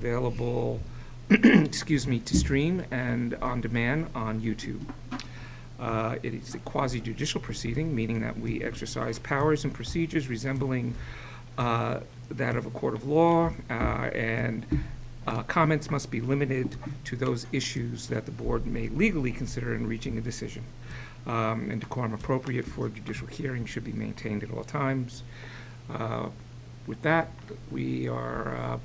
Available, excuse me, to stream and on demand on YouTube. It is a quasi-judicial proceeding, meaning that we exercise powers and procedures resembling that of a court of law, and comments must be limited to those issues that the board may legally consider in reaching a decision. And decorum appropriate for judicial hearing should be maintained at all times. With that, we are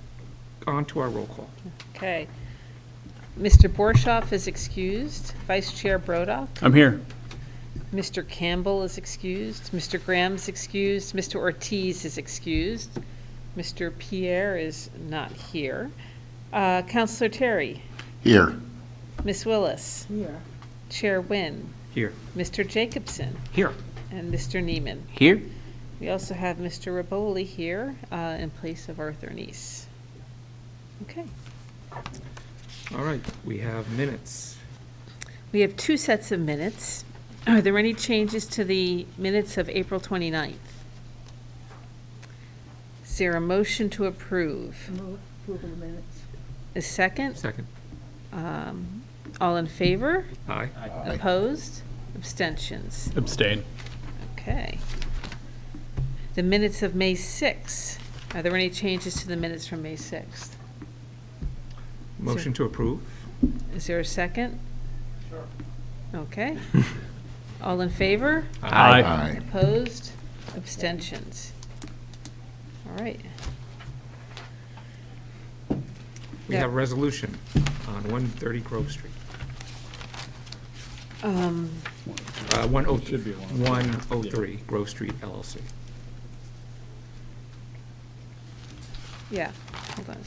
on to our roll call. Okay. Mr. Borshoff is excused. Vice Chair Brodock. I'm here. Mr. Campbell is excused. Mr. Graham's excused. Mr. Ortiz is excused. Mr. Pierre is not here. Counselor Terry. Here. Miss Willis. Here. Chair Wynn. Here. Mr. Jacobson. Here. And Mr. Neiman. Here. We also have Mr. Raboli here in place of Arthur Neese. Okay. All right, we have minutes. We have two sets of minutes. Are there any changes to the minutes of April 29th? Is there a motion to approve? Move approval of minutes. A second? Second. All in favor? Aye. Opposed? Abstentions? Abstain. Okay. The minutes of May 6th. Are there any changes to the minutes from May 6th? Motion to approve. Is there a second? Sure. Okay. All in favor? Aye. Opposed? Abstentions? All right. We Yeah. have resolution on 130 Grove Street. 103 Grove Street LLC. Yeah, hold on.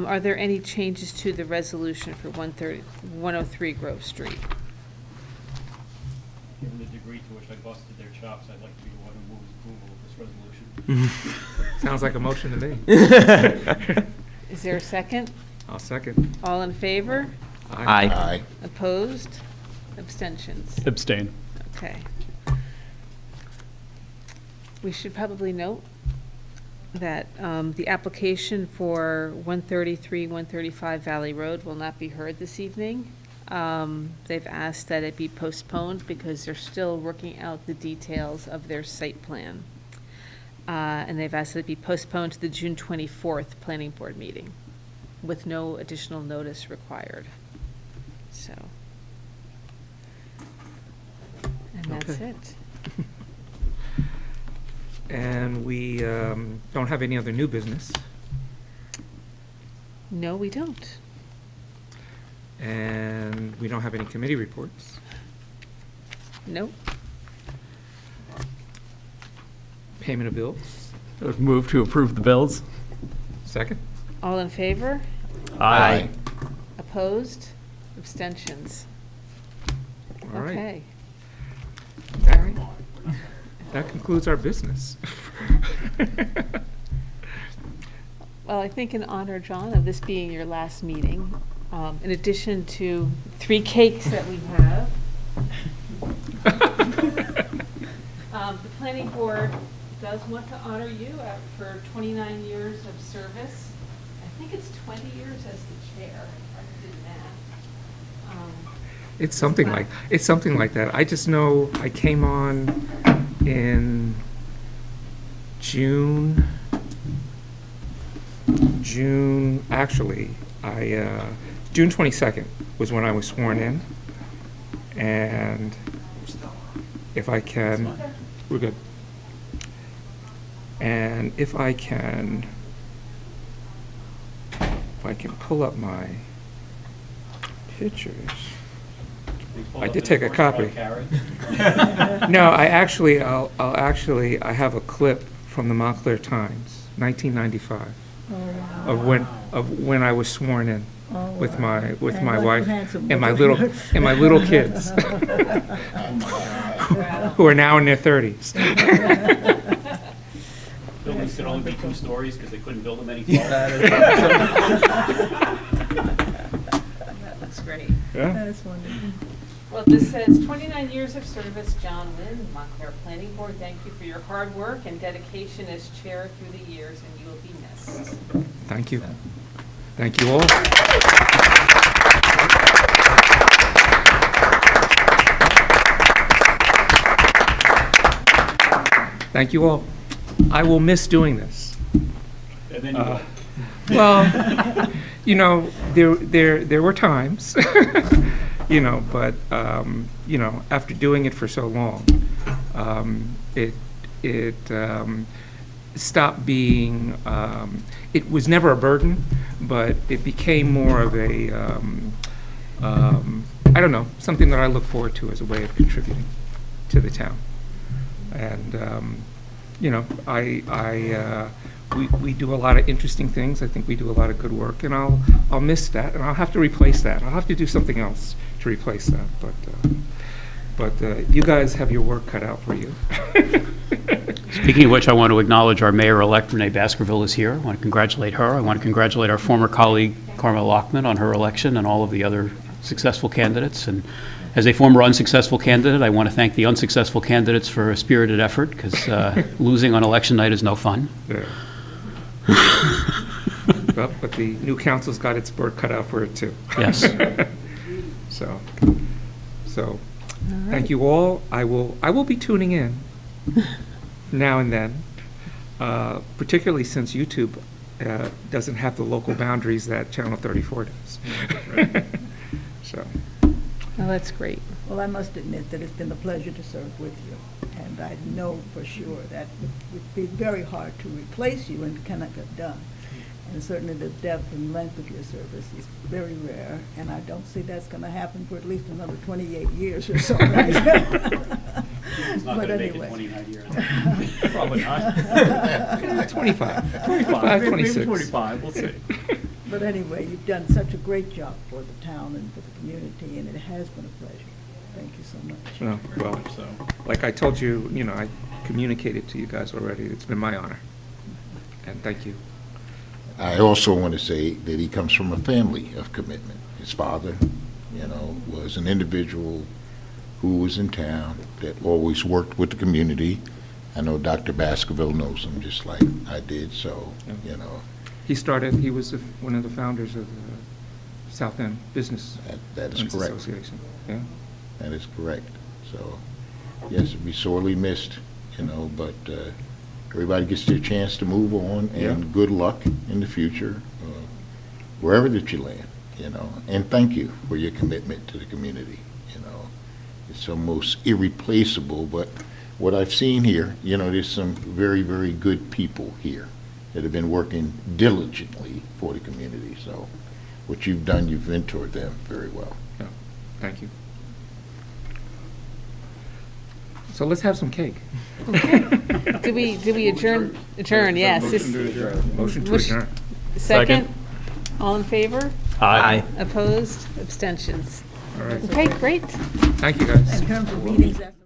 Are there any changes to the resolution for 103 Grove Street? Given the degree to which I busted their chops, I'd like to be the one who moves approval of this resolution. Sounds like a motion to me. Is there a second? I'll second. All in favor? Aye. Opposed? Abstentions? Abstain. Okay. We should probably note that the application for 133, 135 Valley Road will not be heard this evening. They've asked that it be postponed because they're still working out the details of their site plan. And they've asked that it be postponed to the June 24th Planning Board meeting with no additional notice required. So. And that's Okay. it. And we don't have any other new business. No, we don't. And we don't have any committee reports. Nope. Payment of bills. I would move to approve the bills. Second. All in favor? Aye. Opposed? Abstentions? All right. Okay. That concludes our business. Well, I think in honor, John, of this being your last meeting, in addition to 3 cakes that we have, the planning board does want to honor you for 29 years of service. I think it's 20 years as the chair, if I did that. It's something like that. I just know I came on in June, actually, June 22nd was when I was sworn in. And if I can, we're good. And if I can pull up my pictures. I did take a copy. No, I have a clip from the Montclair Times, 1995, of when I was sworn in with my wife and my little kids, who are now in their 30s. Buildings could only be 2 stories because they couldn't build them any taller. That looks great. Yeah. That's wonderful. Well, this says 29 years of service, John Wynn, Montclair Planning Board. Thank you for your hard work and dedication as chair through the years, and you will be missed. Thank you. Thank you all. Thank you all. I will miss doing this. And then you go. Well, you know, there were times, you know, but, you know, after doing it for so long, it stopped being, it was never a burden, but it became more of a, I don't know, something that I look forward to as a way of contributing to the town. And, you know, we do a lot of interesting things. I think we do a lot of good work, and I'll miss that, and I'll have to replace that. I'll have to do something else to replace that. But you guys have your work cut out for you. Speaking of which, I want to acknowledge our mayor-elect, Renee Baskerville, is here. I want to congratulate her. I want to congratulate our former colleague, Carmel Lockman, on her election, and all of the other successful candidates. And as a former unsuccessful candidate, I want to thank the unsuccessful candidates for a spirited effort, because losing on election night is no fun. Yeah. Well, but the new council's got its work cut out for it, too. Yes. So, thank you all. I will be tuning in now and then, particularly since YouTube doesn't have the local boundaries that Channel 34 does. So, Oh, that's great. Well, I must admit that it's been a pleasure to serve with you, and I know for sure that it would be very hard to replace you and cannot get done. And certainly the depth and length of your service is very rare, and I don't see that's going to happen for at least another 28 years or so. Right? It's not But gonna make it anyway. 29 years. Probably not. 25. 25, maybe 26. 25, we'll see. But anyway, you've done such a great job for the town and for the community, and it has been a pleasure. Thank you so much. No, well, So, like I told you, you know, I communicated to you guys already. It's been my honor. And thank you. I also want to say that he comes from a family of commitment. His father, you know, was an individual who was in town that always worked with the community. I know Dr. Baskerville knows him just like I did, so, you know, He was one of the founders of the South End Business that is Owners correct. Association. Yeah. That is correct. So, yes, it'd be sorely missed, you know, but everybody gets their chance to move on, and Yeah. good luck in the future, wherever that you land, you know. And thank you for your commitment to the community, you know. It's almost irreplaceable, but what I've seen here, you know, there's some very, very good people here that have been working diligently for the community. So what you've done, you've mentored them very well. Yeah. Thank you. So let's have some cake. Did we adjourn? Adjourn, yes. Motion to Wish- adjourn. Second? All in favor? Aye. Opposed? Abstentions? All right. Okay, great. Thank you, guys. In terms of meetings after